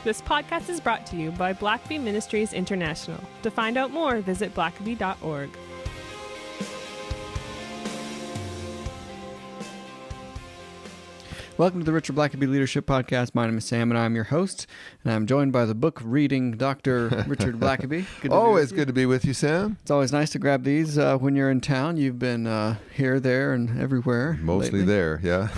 This podcast is brought to you by Blackaby Ministries International. To find out more, visit blackaby.org. Welcome to the Richard Blackaby Leadership Podcast. My name is Sam, and I'm your host. And I'm joined by the book-reading Dr. Richard Blackaby. Always good to be with you, Sam. It's always nice to grab these when you're in town. You've been here, there, and everywhere. Mostly lately. there, yeah.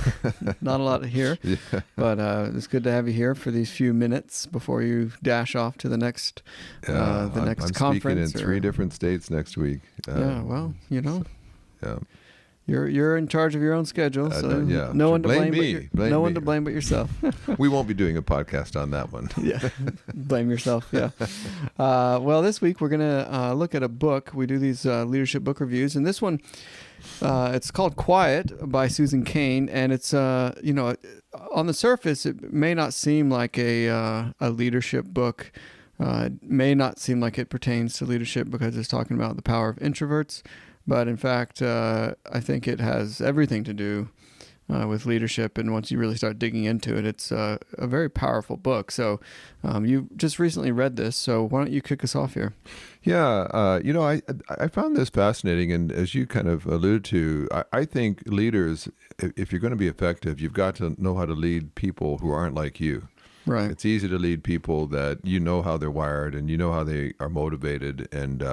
Not a lot here, yeah. But it's good to have you here for these few minutes before you dash off to the next I'm conference. speaking in 3 different states next week. Yeah, well, you know. Yeah. You're in charge of your own schedule, so yeah. no one to blame me. to blame but yourself. We won't be doing a podcast on that one. Yeah, blame yourself. Yeah. Well, this week we're gonna look at a book. We do these leadership book reviews, and this one, it's called Quiet by Susan Cain, and it's on the surface it may not seem like a leadership book. It may not seem like it pertains to leadership because it's talking about the power of introverts. But in fact, I think it has everything to do with leadership. And once you really start digging into it, it's a very powerful book. So you just recently read this. So why don't you kick us off here? Yeah. I found this fascinating. And as you kind of alluded to, I think leaders, if you're going to be effective, you've got to know how to lead people who aren't like you. Right. It's easy to lead people that you know how they're wired and you know how they are motivated and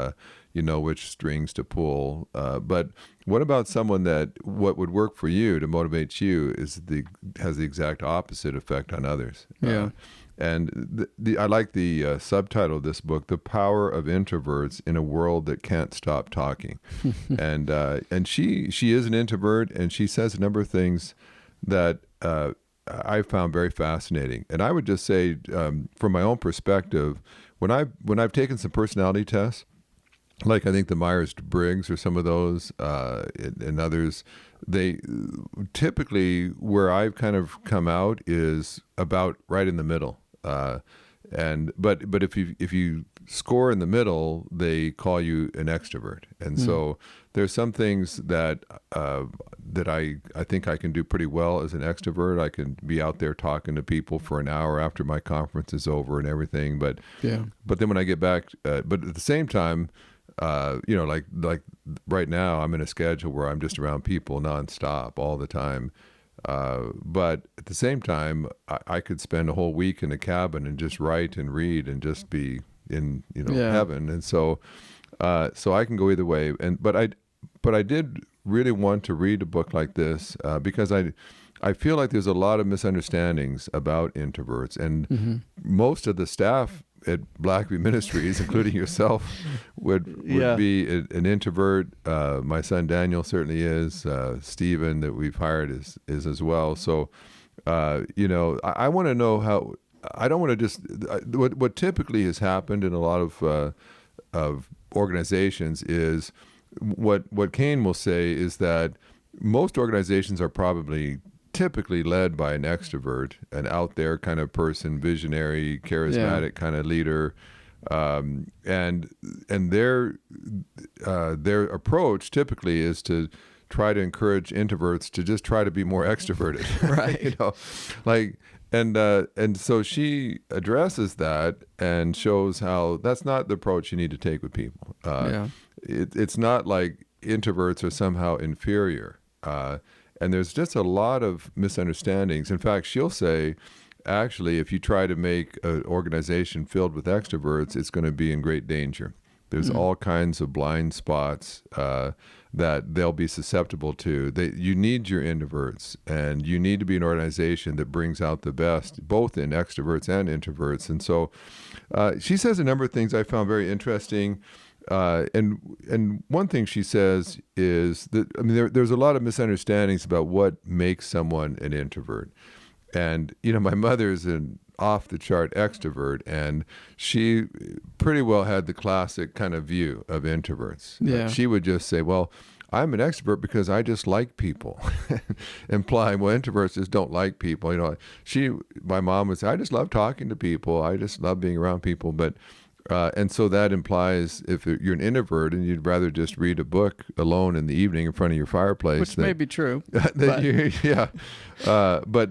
you know which strings to pull. But what about someone that what would work for you to motivate you has the exact opposite effect on others? Yeah. And I like the subtitle of this book, "The Power of Introverts in a World That Can't Stop Talking." and she is an introvert, and she says a number of things that I found very fascinating. And I would just say, from my own perspective, when I've taken some personality tests, like I think the Myers-Briggs or some of those, and others, they typically where I've kind of come out is about right in the middle. But if you score in the middle, they call you an extrovert. And so there's some things that I think I can do pretty well as an extrovert. I can be out there talking to people for an hour after my conference is over and everything. But then when I get back, but at the same time, like right now, I'm in a schedule where I'm just around people nonstop all the time. But at the same time, I could spend a whole week in a cabin and just write and read and just be in heaven. And so I can go either way. But I did really want to read a book like this because I feel like there's a lot of misunderstandings about introverts, and most of the staff at Blackaby Ministries, including yourself, would be an introvert. My son Daniel certainly is. Stephen, that we've hired, is as well. So, I want to know how. I don't want to just what typically has happened in a lot of organizations is what Cain will say is that most organizations are probably typically led by an extrovert, an out there kind of person, visionary, charismatic kind of leader, and their approach typically is to try to encourage introverts to just try to be more extroverted, right? And so she addresses that and shows how that's not the approach you need to take with people. It's not like introverts are somehow inferior. And there's just a lot of misunderstandings. In fact, she'll say, actually, if you try to make an organization filled with extroverts, it's going to be in great danger. There's all kinds of blind spots that they'll be susceptible to. You need your introverts, and you need to be an organization that brings out the best, both in extroverts and introverts. And so she says a number of things I found very interesting. And one thing she says is that, there's a lot of misunderstandings about what makes someone an introvert. And, my mother's an off-the-chart extrovert, and she pretty well had the classic kind of view of introverts. Yeah. She would just say, well, I'm an extrovert because I just like people, implying, well, introverts just don't like people. My mom would say, I just love talking to people. I just love being around people. But and so that implies if you're an introvert and you'd rather just read a book alone in the evening in front of your fireplace. Which may be true. But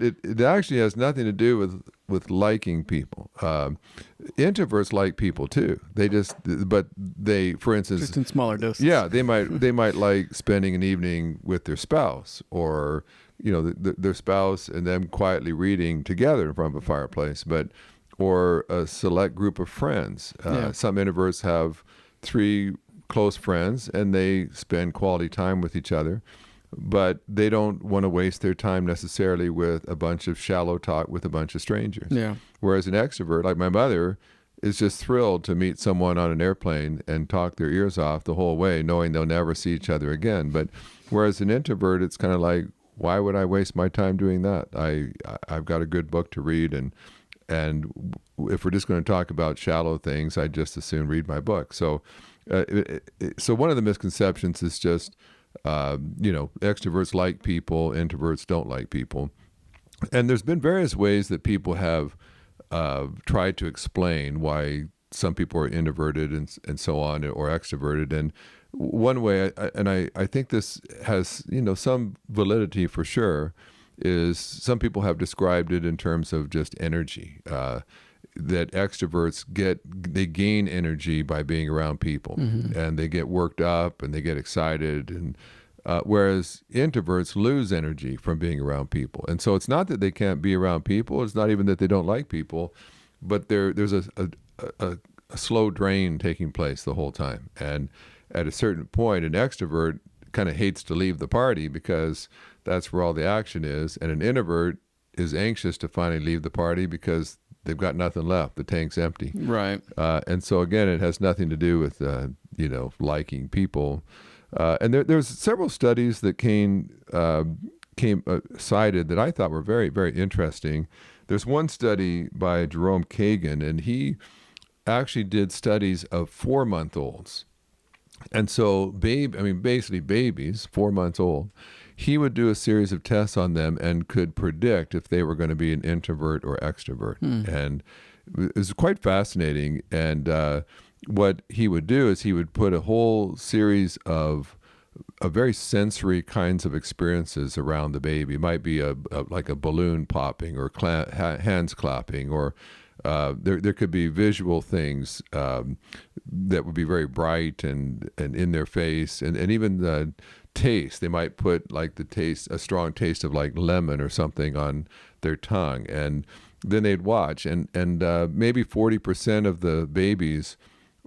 it actually has nothing to do with with liking people. Introverts like people too. For instance, Just in smaller doses. yeah, they might like spending an evening with their spouse, or their spouse and them quietly reading together in front of a fireplace, or a select group of friends. Some introverts have 3 close friends and they spend quality time with each other, but they don't want to waste their time necessarily with a bunch of shallow talk with a bunch of strangers. Yeah. Whereas an extrovert, like my mother, is just thrilled to meet someone on an airplane and talk their ears off the whole way, knowing they'll never see each other again. But whereas an introvert, it's kind of like, why would I waste my time doing that? I've got a good book to read, and if we're just going to talk about shallow things, I'd just as soon read my book. So one of the misconceptions is just, extroverts like people, introverts don't like people. And there's been various ways that people have tried to explain why some people are introverted and so on, or extroverted. And one way, I think this has, some validity for sure, is some people have described it in terms of just energy. That extroverts gain energy by being around people, and they get worked up and they get excited, and whereas introverts lose energy from being around people. And so it's not that they can't be around people, it's not even that they don't like people, but there's a slow drain taking place the whole time. And at a certain point, an extrovert kind of hates to leave the party because that's where all the action is, and an introvert is anxious to finally leave the party because they've got nothing left. The tank's empty. Right. And so again, it has nothing to do with liking people. And there's several studies that came cited that I thought were very, very interesting. There's one study by Jerome Kagan, and he actually did studies of 4-month-olds. And so basically babies, 4 months old, he would do a series of tests on them and could predict if they were going to be an introvert or extrovert. And it was quite fascinating. And what he would do is he would put a whole series of very sensory kinds of experiences around the baby. It might be like a balloon popping, or hands clapping, or there could be visual things that would be very bright and in their face, and even the taste. They might put a strong taste of like lemon or something on their tongue, and then they'd watch, and maybe 40% of the babies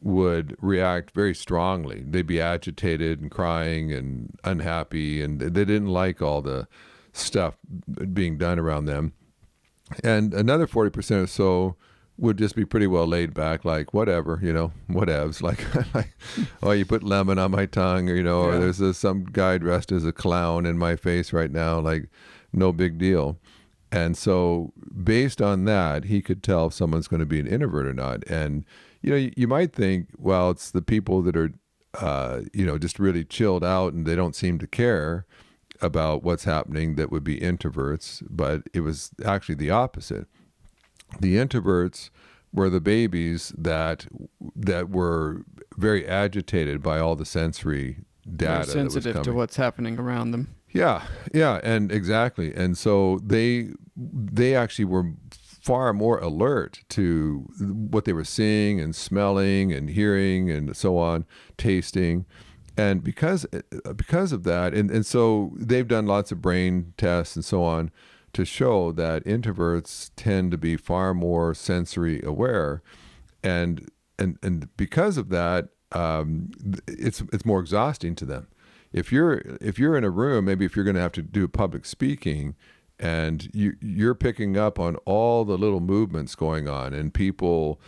would react very strongly. They'd be agitated and crying and unhappy, and they didn't like all the stuff being done around them. And another 40% or so would just be pretty well laid back, like whatever, whatevs, like, oh, you put lemon on my tongue, or there's some guy dressed as a clown in my face right now, like no big deal. And so based on that, he could tell if someone's going to be an introvert or not. And you might think, well, it's the people that are just really chilled out and they don't seem to care about what's happening that would be introverts, but it was actually the opposite. The introverts were the babies that were very agitated by all the sensory data. Very sensitive to what's happening around them. Yeah, and exactly. And so they actually were far more alert to what they were seeing and smelling and hearing and so on, tasting. And because of that, and so they've done lots of brain tests and so on to show that introverts tend to be far more sensory aware, and because of that, it's more exhausting to them. If you're in a room, maybe if you're going to have to do public speaking, and you're picking up on all the little movements going on, and people,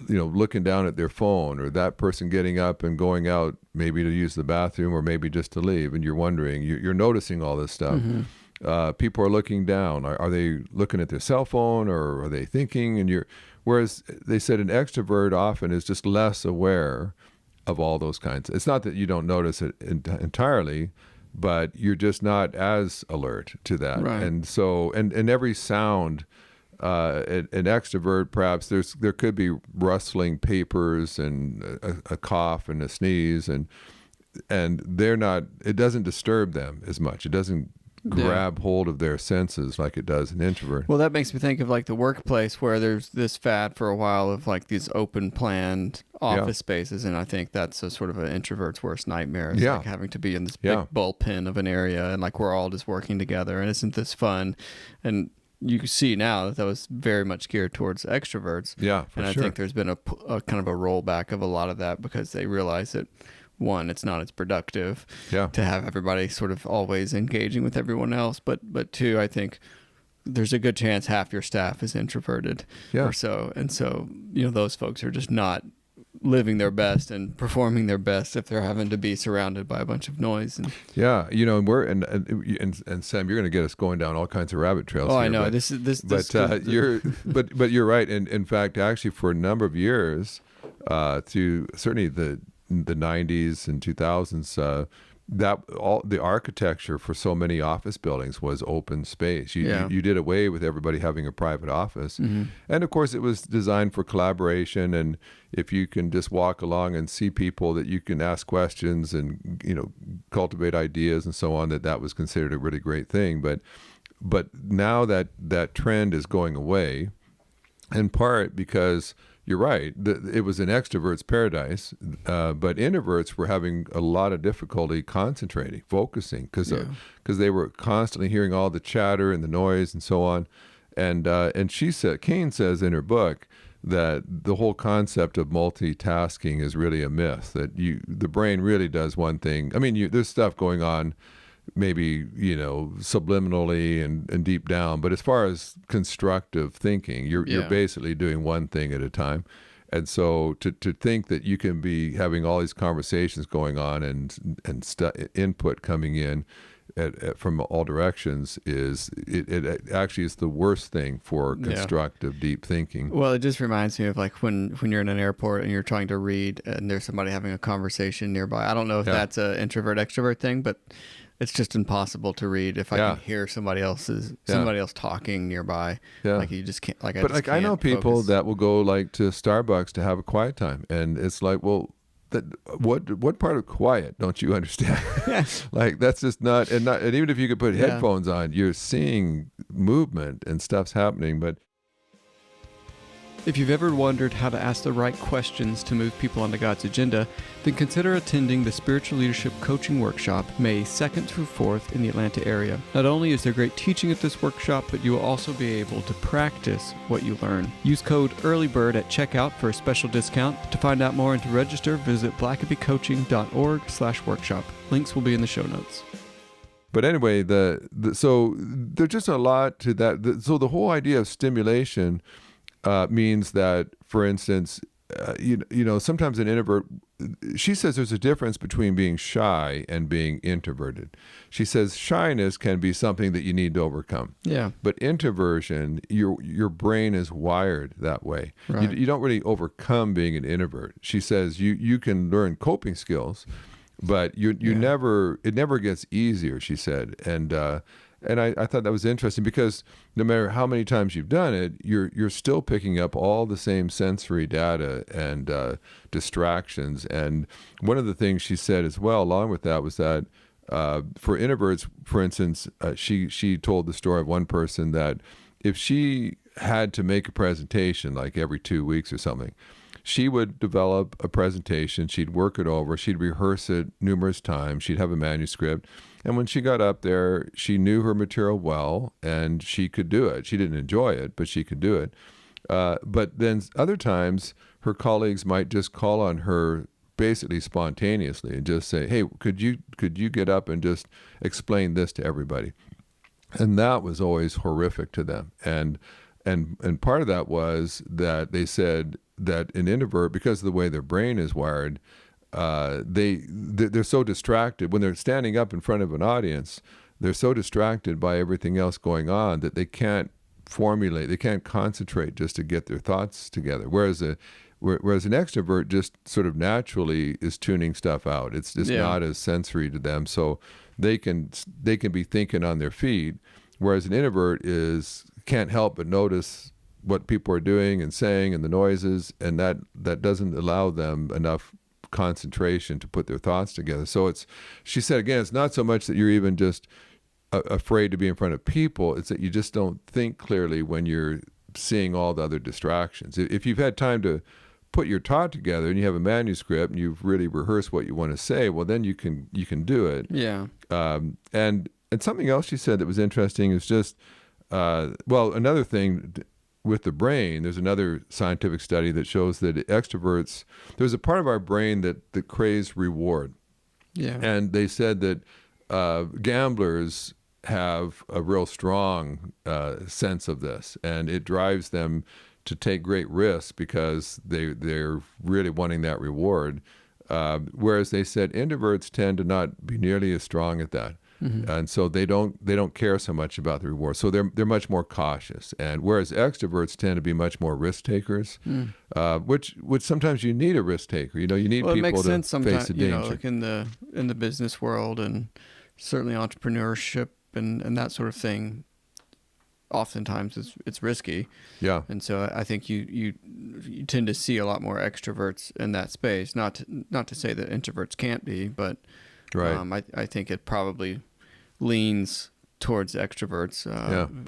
looking down at their phone, or that person getting up and going out maybe to use the bathroom or maybe just to leave, and you're wondering, you're noticing all this stuff. People are looking down. Are they looking at their cell phone, or are they thinking? And whereas they said an extrovert often is just less aware of all those kinds. It's not that you don't notice it entirely, but you're just not as alert to that. Right. And so, and every sound, an extrovert, perhaps there could be rustling papers and a cough and a sneeze, and they're not, it doesn't disturb them as much. It doesn't grab hold of their senses like it does an introvert. Well, that makes me think of like the workplace where there's this fad for a while of like these open planned office spaces. And I think that's a sort of an introvert's worst nightmare. It's like having to be in this big bullpen of an area and like we're all just working together and isn't this fun? And you can see now that was very much geared towards extroverts. Yeah, for and I sure. think there's been a kind of a rollback of a lot of that because they realize that one, it's not as productive to have everybody sort of always engaging with everyone else. But two, I think there's a good chance half your staff is introverted or so. And so, those folks are just not living their best and performing their best if they're having to be surrounded by a bunch of noise. And and we're and Sam, you're going to get us going down all kinds of rabbit trails. Oh, here, I know. But you're right. And in fact, actually, for a number of years, through certainly the 90s and 2000s, that all the architecture for so many office buildings was open space. You did away with everybody having a private office. And of course it was designed for collaboration, and if you can just walk along and see people that you can ask questions and cultivate ideas and so on, that was considered a really great thing. But now that trend is going away, in part because you're right. It was an extrovert's paradise, but introverts were having a lot of difficulty concentrating, focusing, because they were constantly hearing all the chatter and the noise and so on. And Cain says in her book that the whole concept of multitasking is really a myth. That the brain really does one thing. I mean, there's stuff going on, maybe subliminally and deep down, but as far as constructive thinking, you're basically doing one thing at a time. And so to think that you can be having all these conversations going on and input coming in from all directions it actually is the worst thing for constructive deep thinking. Well, it just reminds me of like when you're in an airport and you're trying to read and there's somebody having a conversation nearby. I don't know if that's an introvert extrovert thing, but it's just impossible to read if I can hear somebody else talking nearby. Like you just can't. I know people focus. that will go like to Starbucks to have a quiet time, and it's like, well, what part of quiet don't you understand? Like that's just not. And even if you could put headphones on, you're seeing movement and stuff's happening, but. If you've ever wondered how to ask the right questions to move people onto God's agenda, then consider attending the Spiritual Leadership Coaching Workshop May 2nd through 4th in the Atlanta area. Not only is there great teaching at this workshop, but you will also be able to practice what you learn. Use code EARLYBIRD at checkout for a special discount. To find out more and to register, visit blackabycoaching.org/workshop. Links will be in the show notes. But anyway, so there's just a lot to that. So the whole idea of stimulation means that, for instance, sometimes an introvert, she says there's a difference between being shy and being introverted. She says shyness can be something that you need to overcome. Yeah. But introversion, your brain is wired that way. Right. You don't really overcome being an introvert. She says you can learn coping skills, but it never gets easier, she said. And I thought that was interesting because no matter how many times you've done it, you're still picking up all the same sensory data and distractions. And one of the things she said as well, along with that, was that for introverts, for instance, she told the story of one person that if she had to make a presentation like every 2 weeks or something, she would develop a presentation, she'd work it over, she'd rehearse it numerous times, she'd have a manuscript. And when she got up there, she knew her material well and she could do it. She didn't enjoy it, but she could do it. But then other times, her colleagues might just call on her basically spontaneously and just say, hey, could you get up and just explain this to everybody? And that was always horrific to them. And part of that was that they said that an introvert, because of the way their brain is wired, they're so distracted when they're standing up in front of an audience. They're so distracted by everything else going on that they can't formulate, they can't concentrate just to get their thoughts together. Whereas an extrovert just sort of naturally is tuning stuff out. It's just not as sensory to them, so they can be thinking on their feet. Whereas an introvert can't help but notice what people are doing and saying and the noises, and that doesn't allow them enough concentration to put their thoughts together. So she said again, it's not so much that you're even just afraid to be in front of people. It's that you just don't think clearly when you're seeing all the other distractions. If you've had time to put your talk together and you have a manuscript and you've really rehearsed what you want to say, well, then you can do it. Yeah. And something else she said that was interesting is just, well, another thing with the brain, there's another scientific study that shows that extroverts, there's a part of our brain that craves reward. Yeah. And they said that gamblers have a real strong sense of this, and it drives them to take great risks because they're really wanting that reward. Whereas they said introverts tend to not be nearly as strong at that. Mm-hmm. And so they don't care so much about the reward. So they're much more cautious. And whereas extroverts tend to be much more risk takers, which sometimes you need a risk taker. You need well, people it makes to sense face the danger. like in the business world and certainly entrepreneurship and that sort of thing. Oftentimes it's risky. Yeah. And so I think you tend to see a lot more extroverts in that space. Not to say that introverts can't be, but right. I think it probably leans towards extroverts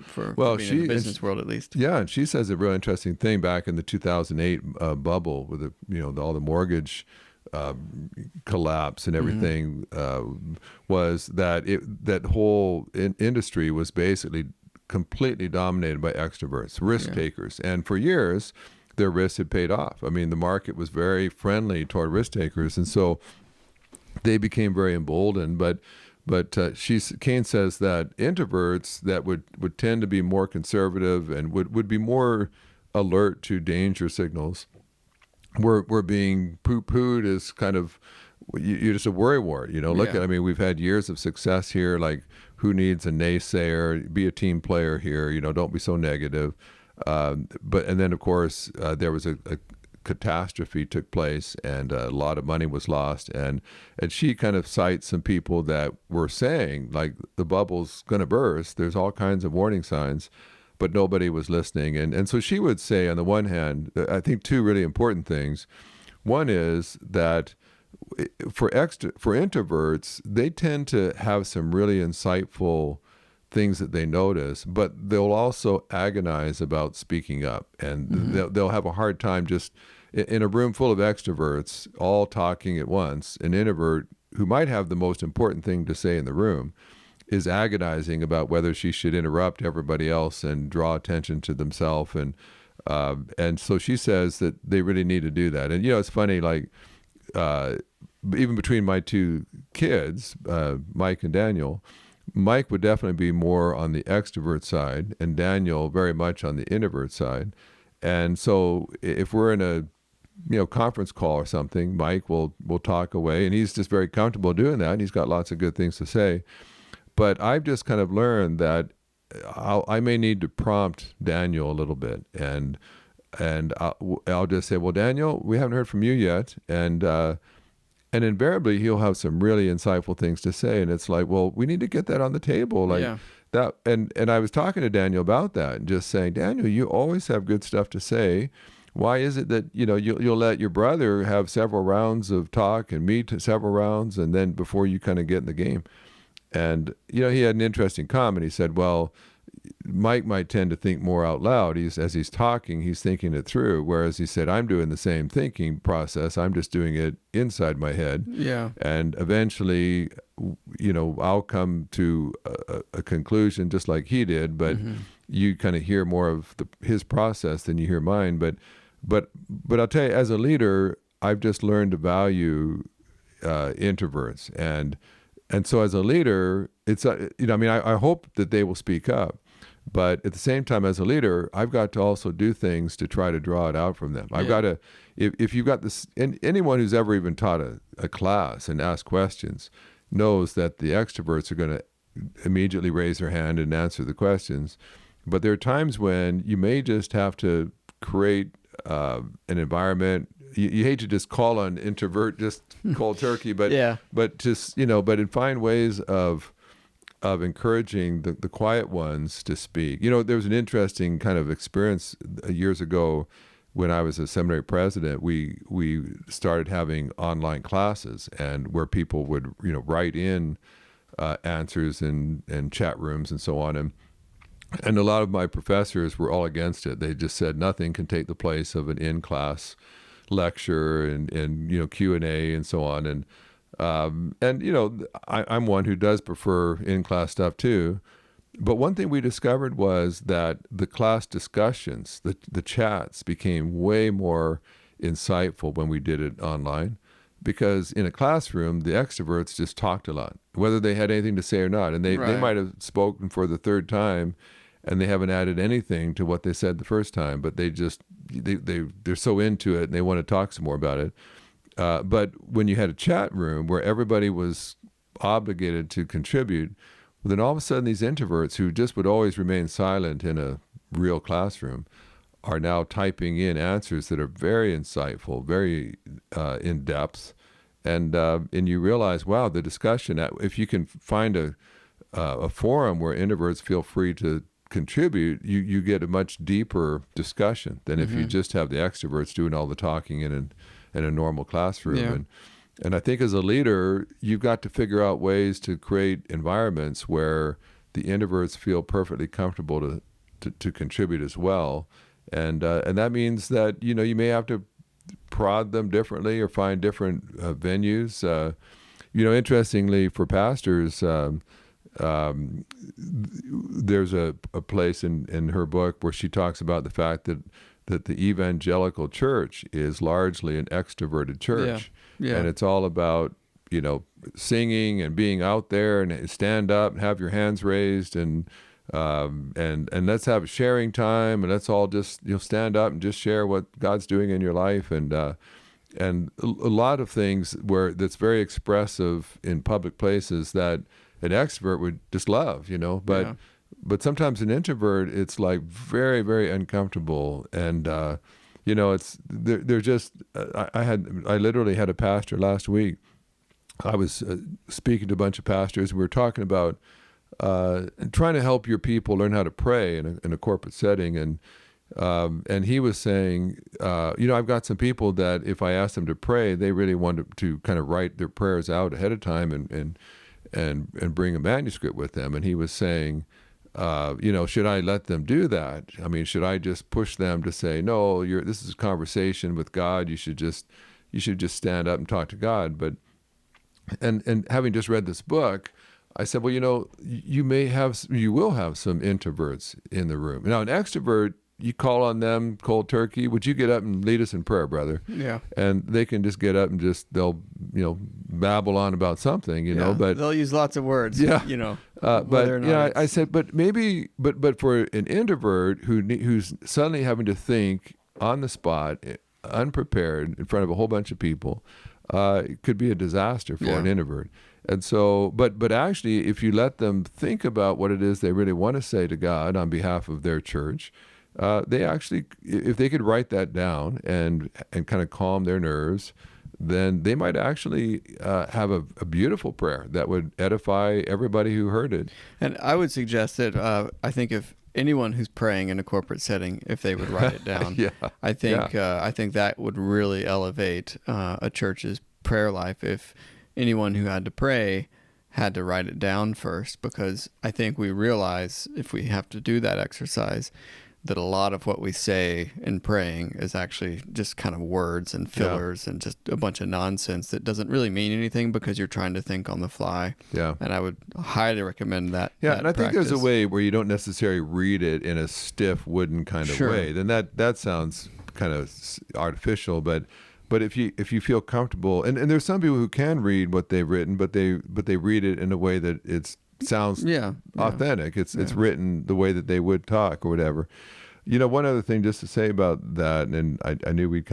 for being in the business world at least. Yeah, and she says a real interesting thing back in the 2008 bubble with all the mortgage collapse and everything, was that that whole industry was basically completely dominated by extroverts, risk takers. And for years, their risks had paid off. I mean, the market was very friendly toward risk takers. And so they became very emboldened. But Cain says that introverts that would tend to be more conservative and would be more alert to danger signals were being poo-pooed as kind of, you're just a worrywart. Look at, I mean, we've had years of success here, like, who needs a naysayer? Be a team player here. Don't be so negative. And then of course there was a catastrophe took place, and a lot of money was lost. And she kind of cites some people that were saying, like, the bubble's going to burst. There's all kinds of warning signs, but nobody was listening. And so she would say, on the one hand, I think two really important things. One is that for introverts, they tend to have some really insightful things that they notice, but they'll also agonize about speaking up, and they'll have a hard time just in a room full of extroverts all talking at once. An introvert who might have the most important thing to say in the room is agonizing about whether she should interrupt everybody else and draw attention to themselves. And so she says that they really need to do that. And it's funny, like, even between my two kids, Mike and Daniel, Mike would definitely be more on the extrovert side, and Daniel very much on the introvert side. And so if we're in a conference call or something, Mike will talk away, and he's just very comfortable doing that, and he's got lots of good things to say. But I've just kind of learned that I may need to prompt Daniel a little bit, and I'll just say, well, Daniel, we haven't heard from you yet, and invariably he'll have some really insightful things to say, and it's like, well, we need to get that on the table, like that. And I was talking to Daniel about that, and just saying, Daniel, you always have good stuff to say. Why is it that you'll let your brother have several rounds of talk and me to several rounds, and then before you kind of get in the game? And he had an interesting comment. He said, well, Mike might tend to think more out loud. As he's talking, he's thinking it through. Whereas he said, I'm doing the same thinking process. I'm just doing it inside my head. Yeah. And eventually, I'll come to a conclusion just like he did. But you kind of hear more of his process than you hear mine. But I'll tell you, as a leader, I've just learned to value introverts. And so as a leader, it's, I hope that they will speak up. But at the same time, as a leader, I've got to also do things to try to draw it out from them. I've got to, if you've got this, and anyone who's ever even taught a class and asked questions knows that the extroverts are going to immediately raise their hand and answer the questions. But there are times when you may just have to create an environment. You hate to just call on introvert, just cold turkey, but just, but find ways of encouraging the quiet ones to speak. There was an interesting kind of experience years ago when I was a seminary president. We started having online classes, and where people would, write in answers in chat rooms and so on. And a lot of my professors were all against it. They just said nothing can take the place of an in-class lecture and Q&A and so on. And I'm one who does prefer in-class stuff too. But one thing we discovered was that the class discussions, the chats became way more insightful when we did it online, because in a classroom, the extroverts just talked a lot, whether they had anything to say or not. And they might have spoken for the third time and they haven't added anything to what they said the first time, but they're so into it and they want to talk some more about it. But when you had a chat room where everybody was obligated to contribute, well, then all of a sudden these introverts who just would always remain silent in a real classroom are now typing in answers that are very insightful, very in depth, and you realize, wow, the discussion. If you can find a forum where introverts feel free to contribute, you get a much deeper discussion than if you just have the extroverts doing all the talking in a normal classroom. Yeah. And I think as a leader, you've got to figure out ways to create environments where the introverts feel perfectly comfortable to contribute as well. And that means that, you may have to prod them differently or find different venues. Interestingly for pastors, there's a place in her book where she talks about the fact that the evangelical church is largely an extroverted church. Yeah. And it's all about, singing and being out there and stand up and have your hands raised and let's have sharing time, and let's all just stand up and just share what God's doing in your life, and a lot of things that's very expressive in public places that an extrovert would just love, but sometimes an introvert, it's like very, very uncomfortable, and they're just. I literally had a pastor last week. I was speaking to a bunch of pastors. We were talking about trying to help your people learn how to pray in a corporate setting, and he was saying, I've got some people that if I ask them to pray, they really want to kind of write their prayers out ahead of time and bring a manuscript with them. And he was saying, should I let them do that? I mean, should I just push them to say, no, this is a conversation with God. You should just stand up and talk to God. But and having just read this book, I said, well, you will have some introverts in the room. Now, an extrovert, you call on them cold turkey. Would you get up and lead us in prayer, brother? Yeah. And they can just get up and they'll babble on about something, but they'll use lots of words. Yeah. But I said, but maybe, but for an introvert who's suddenly having to think on the spot, unprepared in front of a whole bunch of people, it could be a disaster for an introvert. And so, but actually, if you let them think about what it is they really want to say to God on behalf of their church, they actually, if they could write that down and kind of calm their nerves, then they might actually have a beautiful prayer that would edify everybody who heard it. And I would suggest that I think if anyone who's praying in a corporate setting, if they would write it down, I think that would really elevate a church's prayer life. If anyone who had to pray had to write it down first, because I think we realize if we have to do that exercise, that a lot of what we say in praying is actually just kind of words and fillers and just a bunch of nonsense that doesn't really mean anything because you're trying to think on the fly. Yeah. And I would highly recommend that. Yeah, that and I practice. think there's a way where you don't necessarily read it in a stiff wooden kind of way. Then that sounds kind of artificial, but if you feel comfortable, and there's some people who can read what they've written, but they read it in a way that it sounds authentic. It's written the way that they would talk or whatever. One other thing just to say about that, and I knew we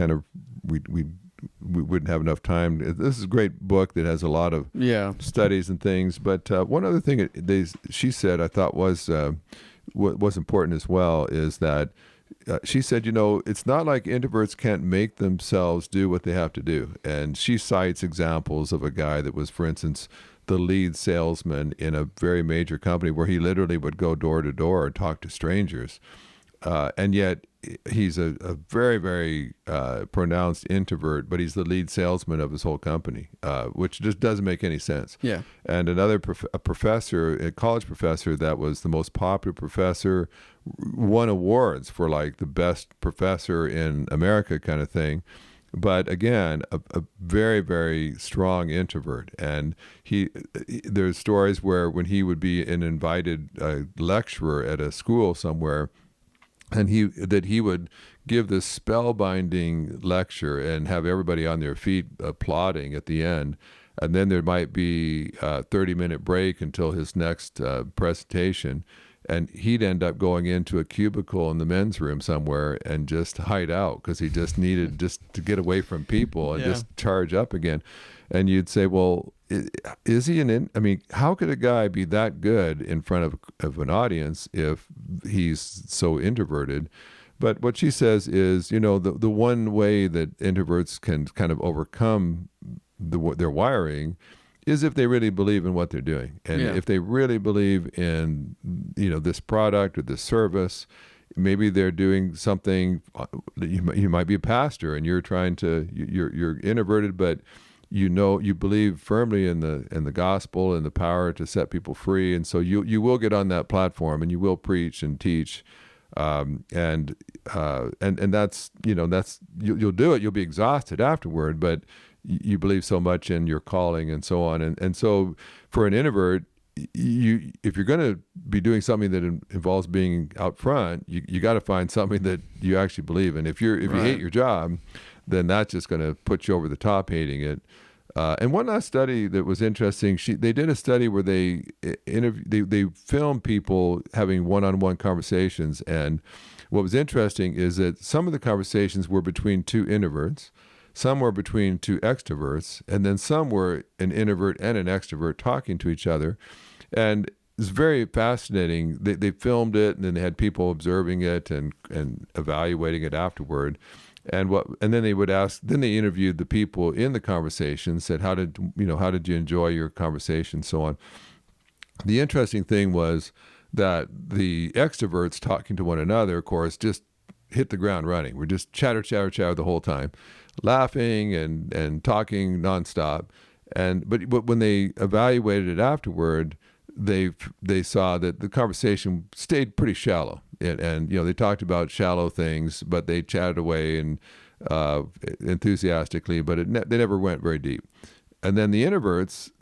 wouldn't have enough time. This is a great book that has a lot of studies and things. But one other thing she said I thought was important as well is that she said, it's not like introverts can't make themselves do what they have to do. And she cites examples of a guy that was, for instance, the lead salesman in a very major company where he literally would go door to door and talk to strangers. and yet he's a very, very pronounced introvert, but he's the lead salesman of his whole company, which just doesn't make any sense. Yeah. And another a professor, a college professor that was the most popular professor, won awards for like the best professor in America kind of thing. But again, a very, very strong introvert. And there's stories where when he would be an invited lecturer at a school somewhere, and he would give this spellbinding lecture and have everybody on their feet applauding at the end. And then there might be a 30-minute break until his next presentation. And he'd end up going into a cubicle in the men's room somewhere and just hide out because he just needed just to get away from people and just charge up again. And you'd say, well, is he I mean, how could a guy be that good in front of an audience if he's so introverted? But what she says is, the one way that introverts can kind of overcome their wiring is if they really believe in what they're doing. And if they really believe in, this product or this service, maybe they're doing something, you might be a pastor and you're introverted, but you believe firmly in the gospel and the power to set people free. And so you will get on that platform and you will preach and teach. And that's, you'll do it. You'll be exhausted afterward, but you believe so much in your calling and so on. And so for an introvert, if you're going to be doing something that involves being out front, you got to find something that you actually believe in. If you hate your job, then that's just going to put you over the top hating it. And one last study that was interesting, they did a study where they filmed people having one-on-one conversations. And what was interesting is that some of the conversations were between two introverts, some were between two extroverts, and then some were an introvert and an extrovert talking to each other. And it's very fascinating. They filmed it, and then they had people observing it and evaluating it afterward. And then they would ask. Then they interviewed the people in the conversation. Said, how did you enjoy your conversation, so on. The interesting thing was that the extroverts talking to one another, of course, just hit the ground running. We're just chatter the whole time, laughing and talking nonstop. But when they evaluated it afterward, they saw that the conversation stayed pretty shallow. And they talked about shallow things, but they chatted away and enthusiastically, but they never went very deep. And then the introverts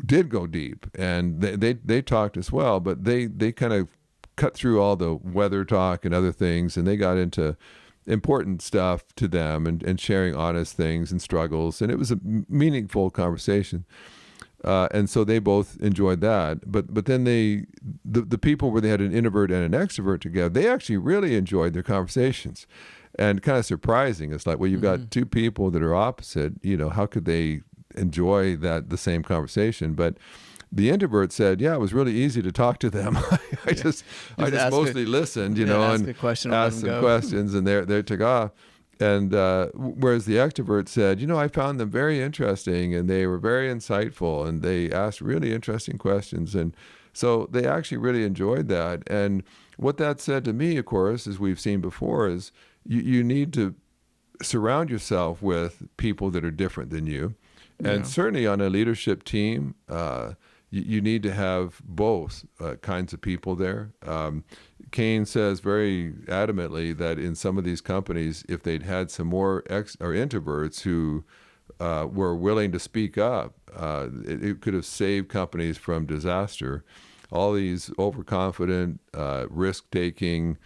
did go deep, and they talked as well, but they kind of cut through all the weather talk and other things, and they got into important stuff to them and sharing honest things and struggles, and it was a meaningful conversation. And so they both enjoyed that. But then the people where they had an introvert and an extrovert together, they actually really enjoyed their conversations. And kind of surprising. It's like, well, you've got two people that are opposite, how could they enjoy the same conversation? But the introvert said, yeah, it was really easy to talk to them. I just mostly listened, and asked some questions, and they took off. And whereas the extrovert said, I found them very interesting, and they were very insightful, and they asked really interesting questions. And so they actually really enjoyed that. And what that said to me, of course, as we've seen before, is you need to surround yourself with people that are different than you. And certainly on a leadership team, you need to have both kinds of people there. Cain says very adamantly that in some of these companies, if they'd had some more introverts who were willing to speak up, it could have saved companies from disaster. All these overconfident, risk-taking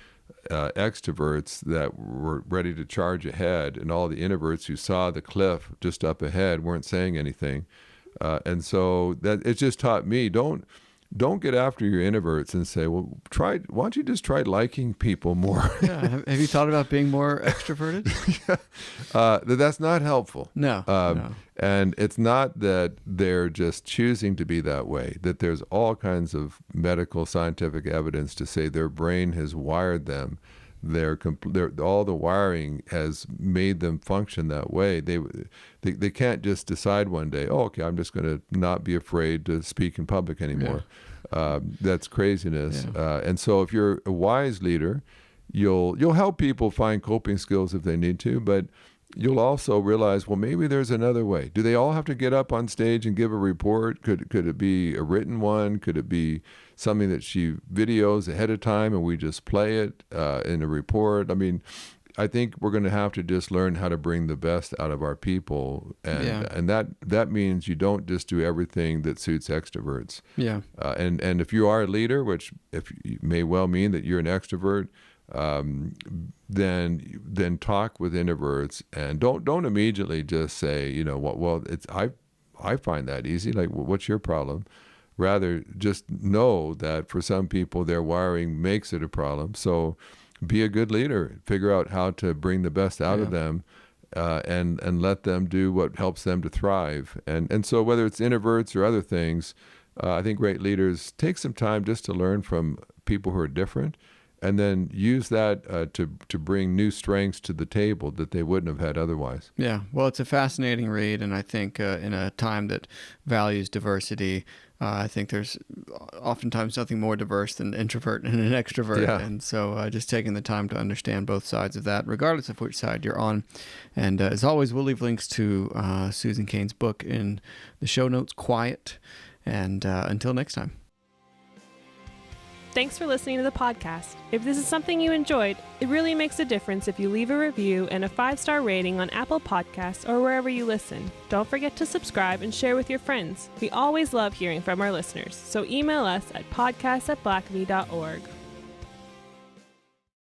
extroverts that were ready to charge ahead, and all the introverts who saw the cliff just up ahead weren't saying anything. And so that it just taught me, don't get after your introverts and say, well, why don't you just try liking people more? Yeah. Have you thought about being more extroverted? That's not helpful. No. And it's not that they're just choosing to be that way, that there's all kinds of medical scientific evidence to say their brain has wired them. All the wiring has made them function that way. They can't just decide one day, oh, okay, I'm just going to not be afraid to speak in public anymore. That's craziness. Yeah. And so if you're a wise leader, you'll help people find coping skills if they need to, but you'll also realize, well, maybe there's another way. Do they all have to get up on stage and give a report? Could it be a written one? Could it be something that she videos ahead of time and we just play it in a report? I mean, I think we're going to have to just learn how to bring the best out of our people, and that means you don't just do everything that suits extroverts. Yeah. And if you are a leader, which if you may well mean that you're an extrovert, then talk with introverts, and don't immediately just say, you know, well, it's I find that easy. Like, what's your problem? Rather, just know that for some people, their wiring makes it a problem. So be a good leader. Figure out how to bring the best out of them, and let them do what helps them to thrive. And so whether it's introverts or other things, I think great leaders take some time just to learn from people who are different, and then use that to bring new strengths to the table that they wouldn't have had otherwise. Yeah, well, it's a fascinating read, and I think in a time that values diversity, I think there's oftentimes nothing more diverse than an introvert and an extrovert. Yeah. And so just taking the time to understand both sides of that, regardless of which side you're on. And as always, we'll leave links to Susan Cain's book in the show notes, Quiet. And until next time. Thanks for listening to the podcast. If this is something you enjoyed, it really makes a difference if you leave a review and a 5-star rating on Apple Podcasts or wherever you listen. Don't forget to subscribe and share with your friends. We always love hearing from our listeners, so email us at podcast@blackaby.org.